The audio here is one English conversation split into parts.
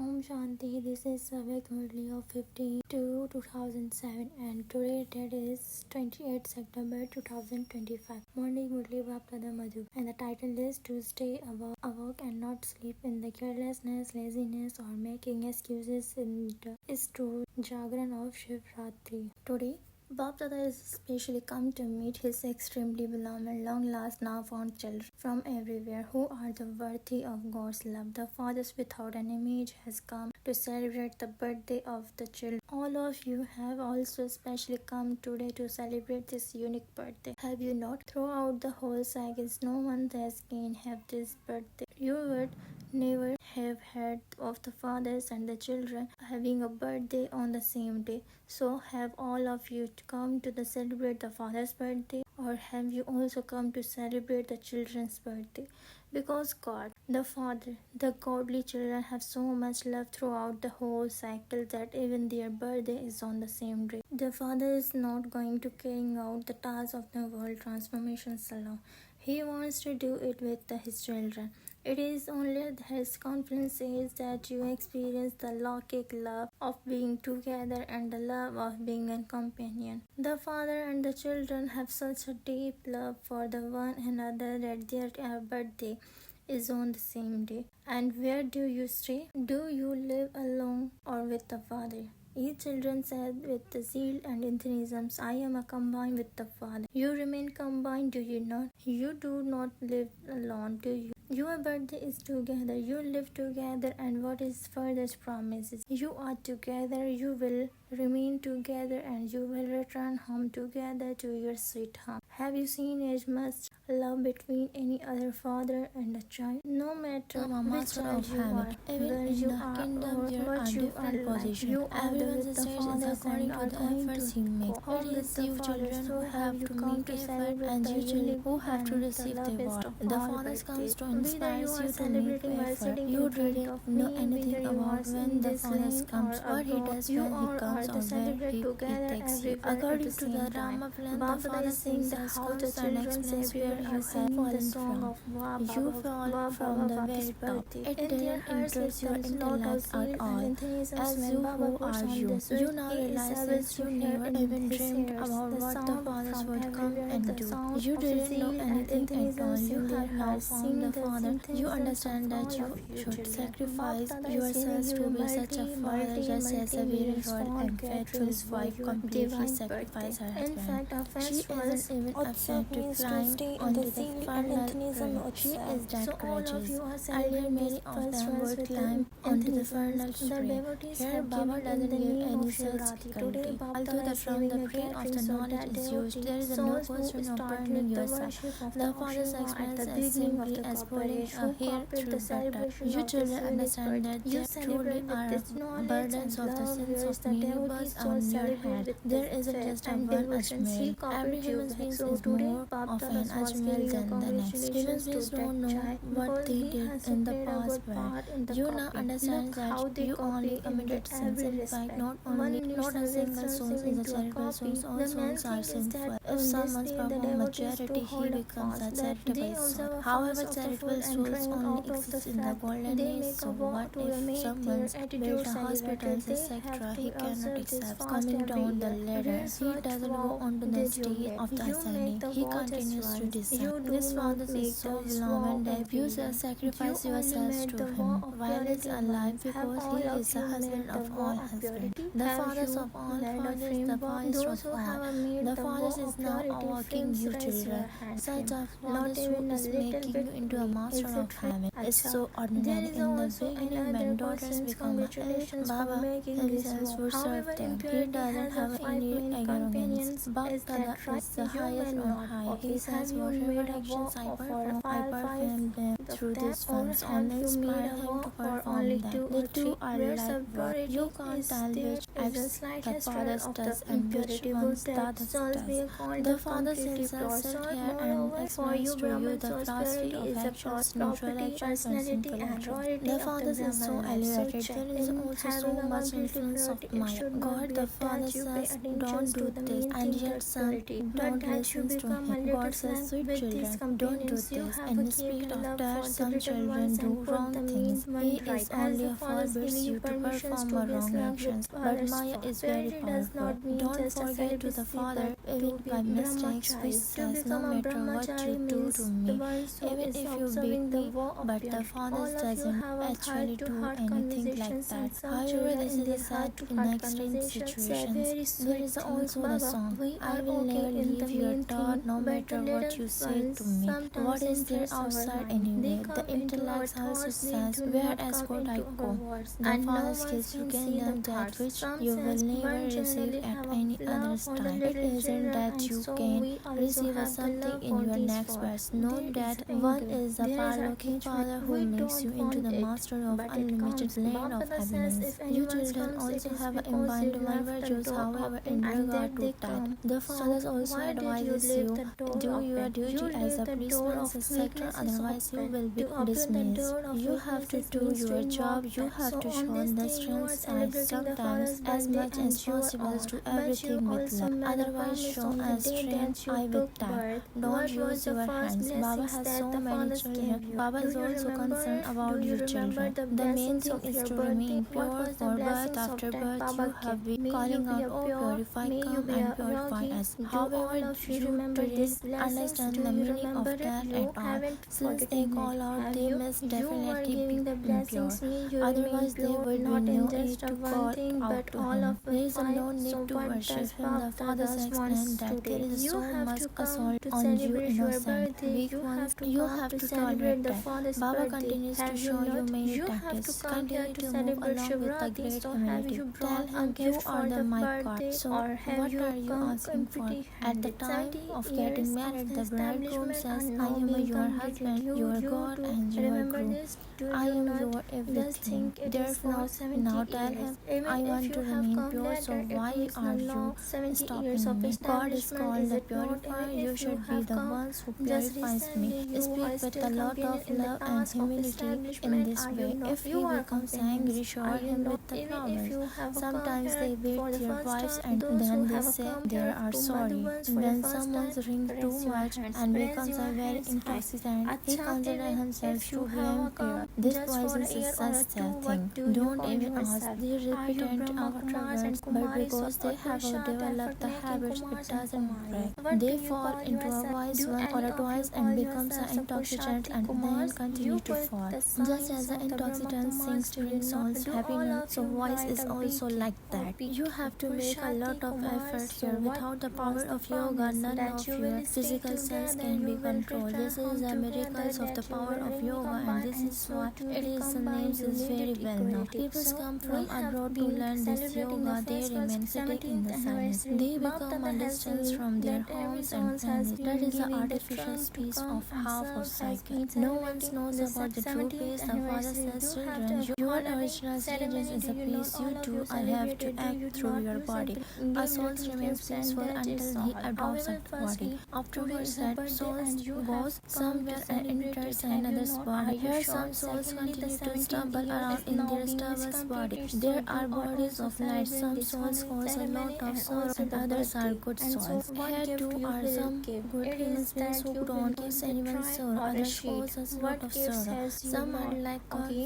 Shanti, this is Avkyat Murli of 15 to 2007 and today date is 28 September 2025. Morning Murli Baptada Madhuban and the title is to stay awake and not sleep in the carelessness, laziness or making excuses in the is true Jagran of Shiv Ratri. Today Bap Dada is especially come to meet his extremely beloved long last now found children from everywhere who are the worthy of God's love. The fathers without an image has come to celebrate the birthday of the children. All of you have also especially come today to celebrate this unique birthday. Have you not? Throughout the whole cycles, no one has can have this birthday. You would never have heard of the fathers and the children having a birthday on the same day. So have all of you come to celebrate the father's birthday, or have you also come to celebrate the children's birthday? Because God, the Father, the godly children have so much love throughout the whole cycle that even their birthday is on the same day. The Father is not going to carrying out the task of the world transformation alone. He wants to do it with his children. It is only his confidence is that you experience the Lokik love of being together and the love of being a companion. The father and the children have such a deep love for the one another that their birthday is on the same day. And where do you stay? Do you live alone or with the father? Each children said with the zeal and enthusiasm, I am a combined with the Father. You remain combined, do you not? You do not live alone, do you? Your birthday is together, you live together, and what is furthest promises? You are together, you will remain together, and you will return home together to your sweet home. Have you seen as much love between any other father and a child? No matter which child you are, where you are, or what you are like, you are with the fathers and are going to home with the fathers. So have you come to celebrate and you children who have to receive the reward. The fathers comes to inspire you to make effort. You didn't know anything about when the fathers comes, what he does when he comes, or where he takes you. According to the Brahma plan, the father sings the house and explains where you have fallen from. You fall from the very top. It didn't interest your intellect at all. As you, who are you? You now realize that you never even dreamed about what the fathers would come and do. You didn't know anything at all. You have now found the Father. You understand that you should sacrifice yourselves to be such a father, just as a very royal and faithful wife completely sacrificed her husband. She isn't even afraid to climb onto the fernal tree. She is that courageous. Earlier, many of them would climb onto the fernal tree. Here, Baba doesn't give any such difficulty. Although from the brain of the knowledge is used, there is no question of burning yourself. The Father's explains as simply as pulling a hair through butter. You children understand that there truly are burdens of the sins of many bus on your head. There isn't just a one Ajmal. Every human being is more of an Ajmal than the next. Human beings don't know what they did in the past well. You now understand that you only committed sins. In fact, not a single soul is a charitable soul. All souls are sinful. If someone's performed majority, he becomes a charitable soul. However, charitable souls only exist in the golden age. So what if someone's built a hospitals, etc.? He cannot accept coming down the ladder. He doesn't go onto the stage of the ascending. He continues to descend. This father is so beloved that you sacrifice yourselves to him while he is alive, because he is the husband of all husbands, the fathers of all fathers, the father of all. The father is now awaking you children. Such a father who is making you into a master of heaven is so ordinary. In the beginning, when daughters become Baba himself would serve them. He doesn't have any arrogance. Baba is the highest on high. He says whatever actions I perform them through these funds. Only inspire him to perform them. The two are like one. You can't tell which acts the father does and which ones the other does. The father himself sit here and explains to you the philosophy of actions, neutral actions and simple actions. The father is so elegant related. There is also so much influence of Maya. God the Father says, don't do this, and yet son, don't listen to him. God says, sweet children, don't do this, and in spirit of that, some children do wrong things. He is only a father forbids you to perform a wrong actions, but Maya is very powerful. Don't forget to the Father, even by mistakes, which says, no matter what you do to me, even if you beat me, but the Father doesn't actually do anything like that. However, this is a sad in extreme situations. There is also the song, I will never leave your thought no matter what you say to me. What is there outside anyway? The intellect also says, whereas God I go. The Father gives you kingdom that which you will never receive at any other time. It isn't that you can receive something in your next verse. Know that one is the Parloking Father who makes you into the master of unlimited land of happiness. You children also have imbibed divine virtues, however, in regard to that. The Father also advises you, do your duty as a policeman, etc. Otherwise, you will be dismissed. You have to do your job. You have to show the strength side sometimes as much as possible to everything with love. Otherwise, show as strength I with that. Don't use your hands. Baba has so many children. Baba is also concerned about your children. The main thing is to remain pure for birth. After birth, you have been calling out, oh purify, come and purify us. However, you didn't understand the meaning of that at all. Since they call out, they must definitely be impure. Otherwise, there would be no need to call out to him. There is no need to worship him. The Father explained that there is so much assault on you innocent, weak ones. You have to tolerate that. Baba continues to show you many tactics. Continue to move along with the great humility. Tell him you are the my God. So what are you asking for? At the time of getting married, the bridegroom says, I am your husband, your God, and your groom. I am your everything. Therefore, now tell him, I want to remain pure, so why are you stopping me? God is called the purifier. You should be the ones who purifies me. Speak with a lot of love and humility in this way. If he becomes angry, shower him with the flowers. Sometimes they beat their wives and then they say they are sorry. When someone drinks too much and becomes a very intoxicant, he considers himself to be impure. This poison is such a thing. Don't even ask. They repeat afterwards, but because they have developed the habits, it doesn't break. They fall into a vice once or twice and becomes an intoxicant and then continue to fall. Just as the intoxicant sinks during soul's happiness, so vice is also like that. You have to make a lot of effort here. Without the power of yoga, none of your physical sense can be controlled. This is the miracles of the power of yoga, and this is what it is. The names is very well known. People come from abroad to learn this yoga. They remain sitting in the silence. They become a distance from their homes and families. That is the artificial space of half of cycle. No one knows about the true peace. The Father says, children, your original intelligence is a peace you too have to act through your body. A soul remains peaceful until he adopts a body. Afterwards, that soul goes somewhere and enters another's body. Here, some souls continue to stumble around in their stubborn body. There are bodies of light. Some souls cause a lot of sorrow, and others are good souls. Here too are some good human beings who don't cause anyone sorrow. Others cause us a lot of sorrow. Some are like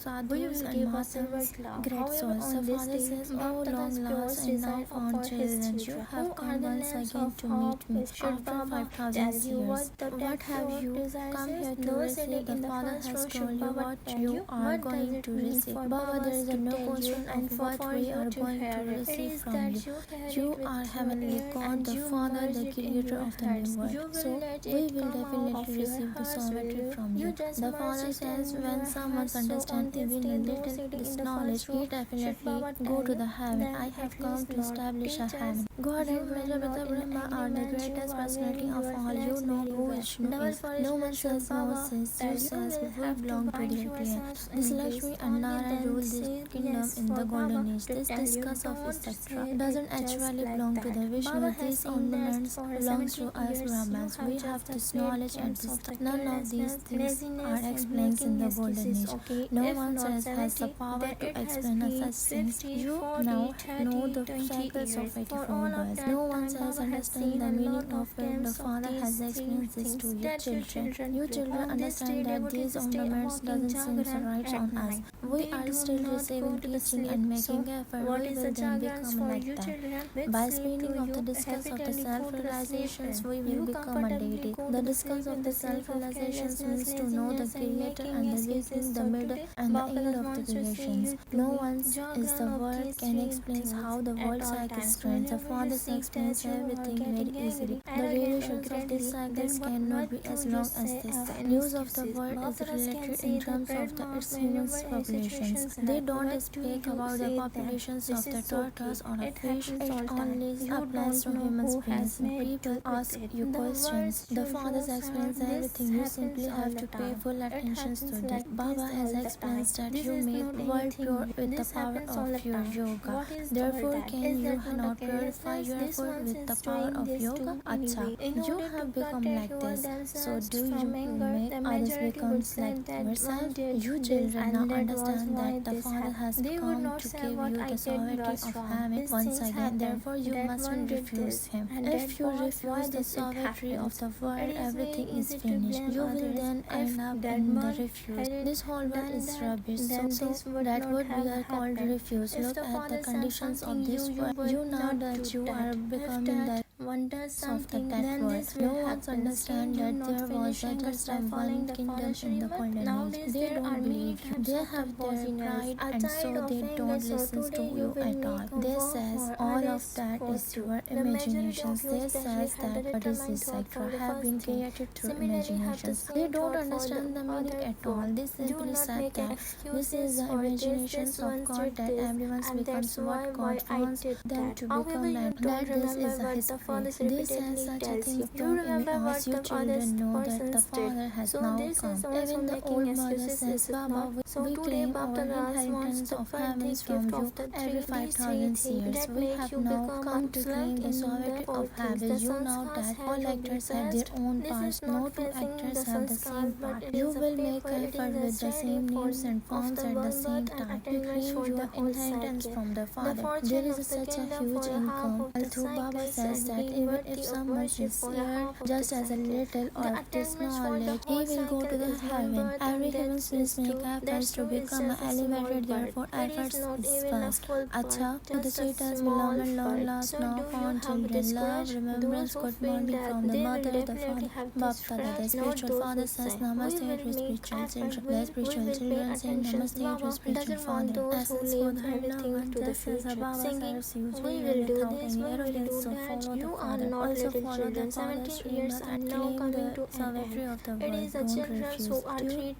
sadhus and masons, great souls. The Father says, oh long lost and now found children, you have come once again to meet me after 5,000 years. What have you come here to receive? The Father has told you what you are going to receive. Baba, there is no question of what we are going to receive from you. You are heavenly God, the Father, the creator of the new world. So, we will definitely receive the sovereignty from you. The Father says, when someone understands even a little this knowledge, he definitely go to the heaven. I have come to establish a heaven. God and Madhuban Brahma are the greatest personality of all. You know who Vishnu is. No one says no since you says we belong to their plane. This Lakshmi and Nara rule this kingdom in the golden age. This discuss of etc. doesn't actually belong to the Vishnu. These ornaments belongs to us Brahmans. We have this knowledge and this. None of these things are explained in the golden age. No one says has the power to explain such things. You now know the cycles of 84 births. No one else understands the meaning of it. The Father has explained this to you children. You children understand that these ornaments doesn't seem right on us. We are still receiving teaching and making effort. We will then become like that. By spinning of the discus of the self-realizations, we will become a deity. The discus of the self-realizations means to know the Creator and the beginning, the middle, and the end of the creations. No one is the word can explain how the world cycle strands. The Father explains everything very easily. The durations of these cycles cannot be as long as this. News of the world is related in terms of its human populations. They don't speak about the populations of the tortoise or a fish. It only applies to human beings. People ask you questions. The Father explains everything. You simply have to pay full attention to this. Baba has explained that you make world pure with the power of your yoga. Therefore, can you not purify your food with the power of yoga? Acha, you have become like this. So do you make others become like yourself? You children now understand that the Father has come to give you the sovereignty of having once again. Therefore, you mustn't refuse Him. If you refuse the sovereignty of the world, everything is finished. You will then end up in the refuse. This whole world is rubbish. So that would be called refuse. Look at the conditions of this world. You know that you are becoming the wonders of the dead world. No one understands that there was just one kingdom in the golden age. They don't believe you. They have their pride and so they don't listen to you at all. They says all of that is your imaginations. They says that bodies etc. have been created through imaginations. They don't understand the meaning at all. They simply said that this is the imaginations of God, that everyone becomes what God wants them to become, and that this is His spirit. This says such a thing because you children know that the Father has now come. Even the old mother says, Baba, we claim our inheritance of heavens from you every 5,000 years. We have now come to claim the sovereignty of heaven. You know that all actors have their own parts. No two actors have the same part. You will make effort with the same names and forms at the same time. You claim your inheritance from the Father. There is such a huge income. Although Baba says that even if someone is here just as a little or this knowledge, he will go to the heaven. Every human being make efforts to become elevated, therefore efforts is first. Acha, to the sweetest, beloved, long last, now found children, love, remembrance, good morning from the mother, the father, Baptada. The spiritual father says Namaste to spiritual children. The spiritual children say Namaste to spiritual father. Essence for the everything to the future. Baba serves you children without any arrogance, so follow the Father. Also follow the Father's Srimad and claim the sovereignty of the world. Don't refuse.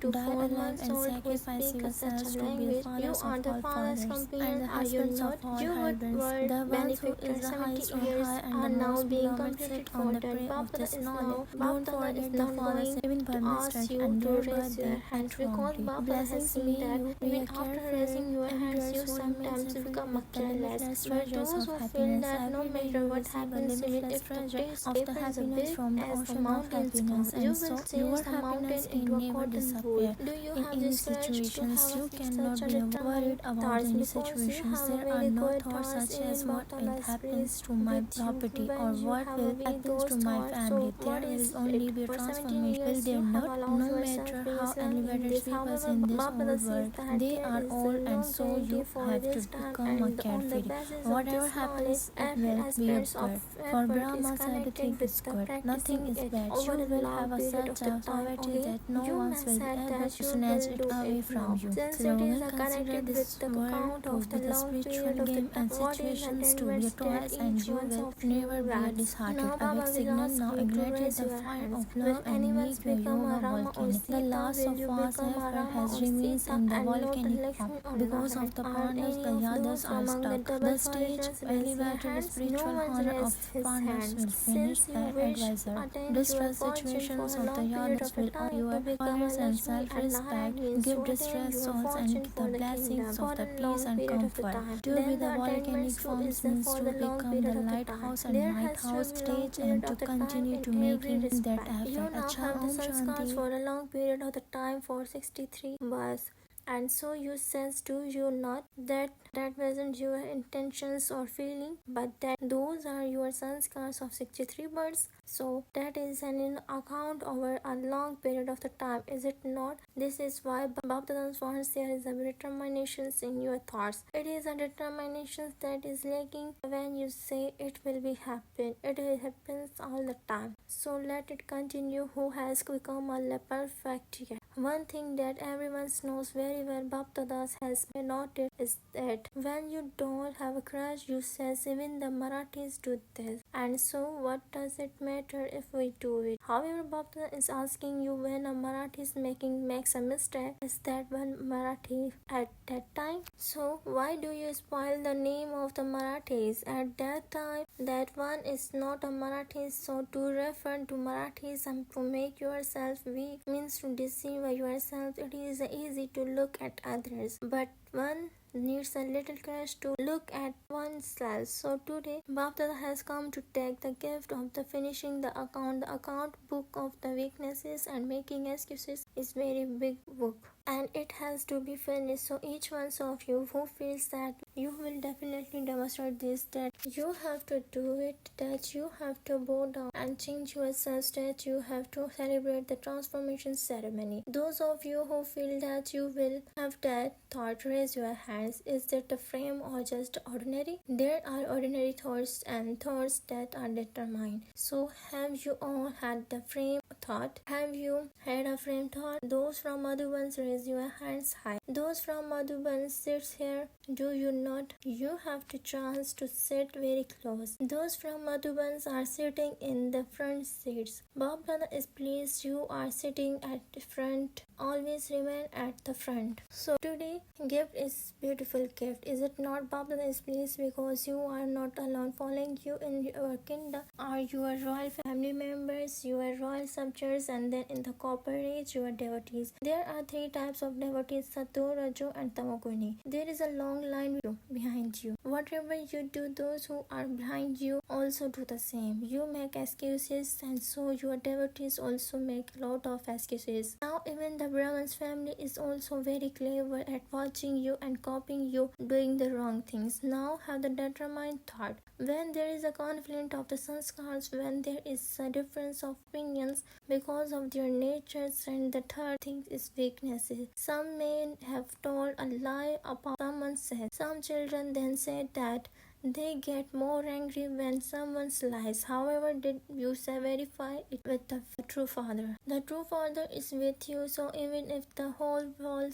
To die alive and sacrifice yourselves to be the fathers of all fathers and the husbands of all husbands. The one who is the highest on high and the most beloved sit on the prey of this knowledge. Don't forget the fathers even by mistake and thereby their head wrongly. Blessings may you be a careful and you sometimes become a limitless treasures of happiness. Every day you receive a limitless treasure of the happiness from the ocean of happiness, and so your happiness can never disappear. In any situations, you cannot be worried about any situations. There are no thoughts such as what will happen to my property or what will happen to my family. There will only be transformation. Will there not? No matter how elevated people in this old world, they are old, and so you have to become a carefree. Whatever happens, it will be a good. For Brahma, everything is good. Nothing is bad. You will have such a poverty that no one will be able to snatch it away from you. Slowly consider this world to be the spiritual game and situations to be toys, and you will never be disheartened. Awake signal now ignited the fire of love and make your yoga volcanic. The last of vast effort has remains in the volcanic form. Because of the Pandavas, the Yadavas are stuck. The stage elevated spiritual honor of Pandavas will finish by advisor. Distress situations of the Yadavas will honor your honors and self-respect. Give distressed souls and the blessings of the peace and comfort. To be the volcanic forms means to become the lighthouse and lighthouse stage and to continue to making that effort. Acha, Om Shanti. For a long period of the time for 63 bars. And so you says, do you not, that wasn't your intentions or feeling, but that those are your sanskars of 63 birds? So that is an account over a long period of the time, is it not? This is why Baptada's wants there is a determination in your thoughts. It is a determination that is lacking when you say it will be happen. It happens all the time. So let it continue. Who has become a perfect yet? One thing that everyone knows very well Baptadas has noted is that when you don't have a crush, you says even the Marathis do this. And so what does it matter if we do it? However, Baptada is asking you when a Marathi is makes a mistake, is that one Marathi at that time? So why do you spoil the name of the Marathis at that time? That one is not a Marathi, so to refer to Marathis and to make yourself weak means to deceive yourself. It is easy to look at others, but one needs a little courage to look at oneself. So today, Baptada has come to take the gift of the finishing the account book of the weaknesses, and making excuses is very big book, and it has to be finished. So each one of you who feels that you will definitely demonstrate this, that you have to do it, that you have to bow down and change yourself, that you have to celebrate the transformation ceremony. Those of you who feel that you will have that thought, raise your hands. Is that the frame or just ordinary? There are ordinary thoughts and thoughts that are determined. So have you all had the frame thought? Have you had a frame thought? Those from Madhuban, raise your hands high. Those from Madhuban sits here. Do you not? You have to chance to sit very close. Those from Madhuban are sitting in the front seats. Baptada is pleased you are sitting at the front. Always remain at the front. So today gift is beautiful gift. Is it not? Baptada is pleased because you are not alone. Following you in your kingdom are your royal family members, your royal subjects, and then in the copper age your devotees. There are three types of devotees: Sato, Rajo, and Tamoguni. There is a long line behind you. Whatever you do, those who are behind you also do the same. You make excuses, and so your devotees also make a lot of excuses. Now even the Brahman's family is also very clever at watching you and copying you doing the wrong things. Now have the determined thought. When there is a conflict of the sanskars, when there is a difference of opinions because of their natures, and the third thing is weaknesses. Some men have told a lie about someone said. Some children then say that they get more angry when someone lies. However, did you verify it with the true father? The true father is with you, so even if the whole world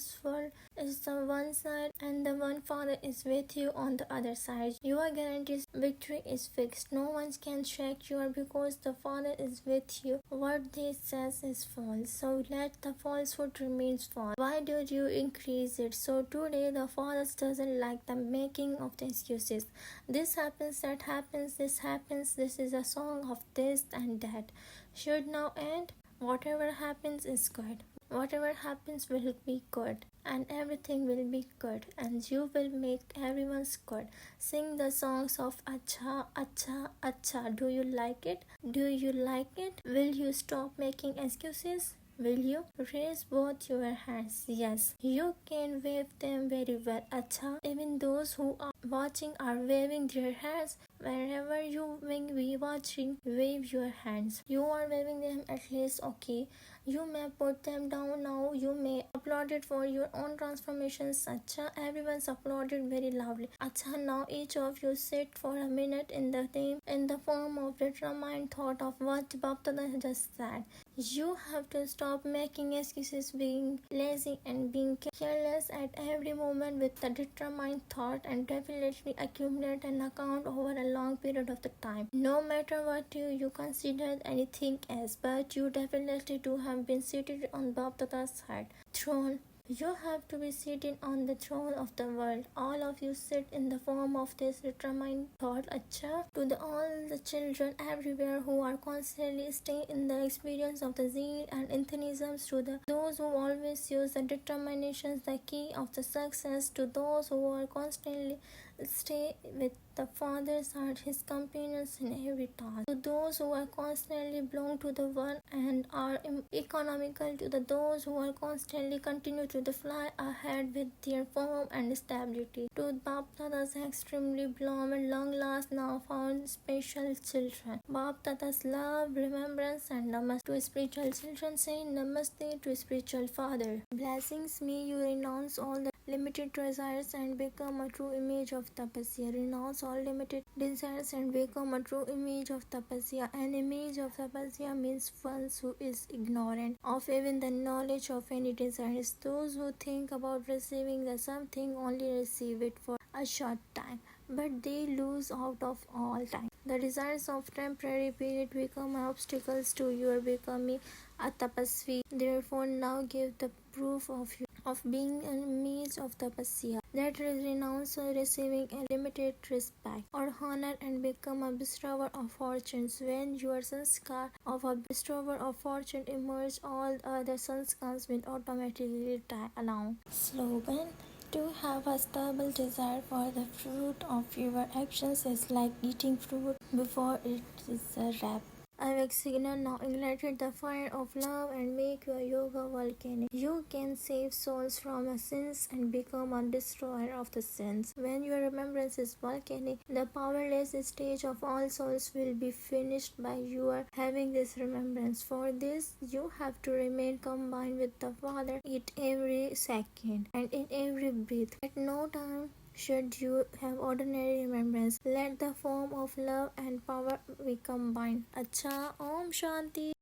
is on one side and the one father is with you on the other side, your guaranteed victory is fixed. No one can shake you because the father is with you. What they says is false, so let the falsehood remain false. Why do you increase it? So today the father doesn't like the making of the excuses. This happens, that happens, this happens, this is a song of this and that. Should now end. Whatever happens is good. Whatever happens will be good, and everything will be good, and you will make everyone's good. Sing the songs of Acha, Acha, Acha. Do you like it? Do you like it? Will you stop making excuses? Will you raise both your hands? Yes, you can wave them very well. Acha, even those who are watching are waving their hands. Wherever you will be watching, wave your hands. You are waving them at least, okay. You may put them down now. You may applaud it for your own transformations. Acha, everyone's applauded very loudly. Acha, now each of you sit for a minute in the form of determined thought of what Baptada just said. You have to stop making excuses, being lazy and being careless at every moment with the determined thought, and definitely accumulate an account over a long period of the time. No matter what you consider anything else, but you definitely do have been seated on Baptada's head throne. You have to be seated on the throne of the world. All of you sit in the form of this determined thought. Acha, to all the children everywhere who are constantly staying in the experience of the zeal and enthusiasm, to those who always use the determinations, the key of the success, to those who are constantly stay with The fathers are his companions in every task. To those who are constantly belong to the one and are economical, to those who are constantly continue to fly ahead with their form and stability. To Bap Dada's extremely belong and long last now found special children. Bap Dada's love, remembrance and namaste to spiritual children, say namaste to spiritual father. Blessings, may you renounce all the limited desires and become a true image of tapasya. Renounce all limited desires and become a true image of tapasya. An image of tapasya means one who is ignorant of even the knowledge of any desires. Those who think about receiving the something only receive it for a short time, but they lose out of all time. The desires of temporary period become obstacles to your becoming a tapasvi. Therefore, now give the proof of being an image of tapasya, that is, renounce receiving a limited respect or honor and become a bestower of fortunes. When your sanskar of a bestower of fortune emerge, all other sanskars will automatically die along. Slogan: to have a stable desire for the fruit of your actions is like eating fruit before it is ripe. Awake signal, now ignited the fire of love and make your yoga volcanic. You can save souls from sins and become a destroyer of the sins. When your remembrance is volcanic, the powerless stage of all souls will be finished by your having this remembrance. For this, you have to remain combined with the Father in every second and in every breath. At no time should you have ordinary remembrance. Let the form of love and power be combined. Acha, Om Shanti.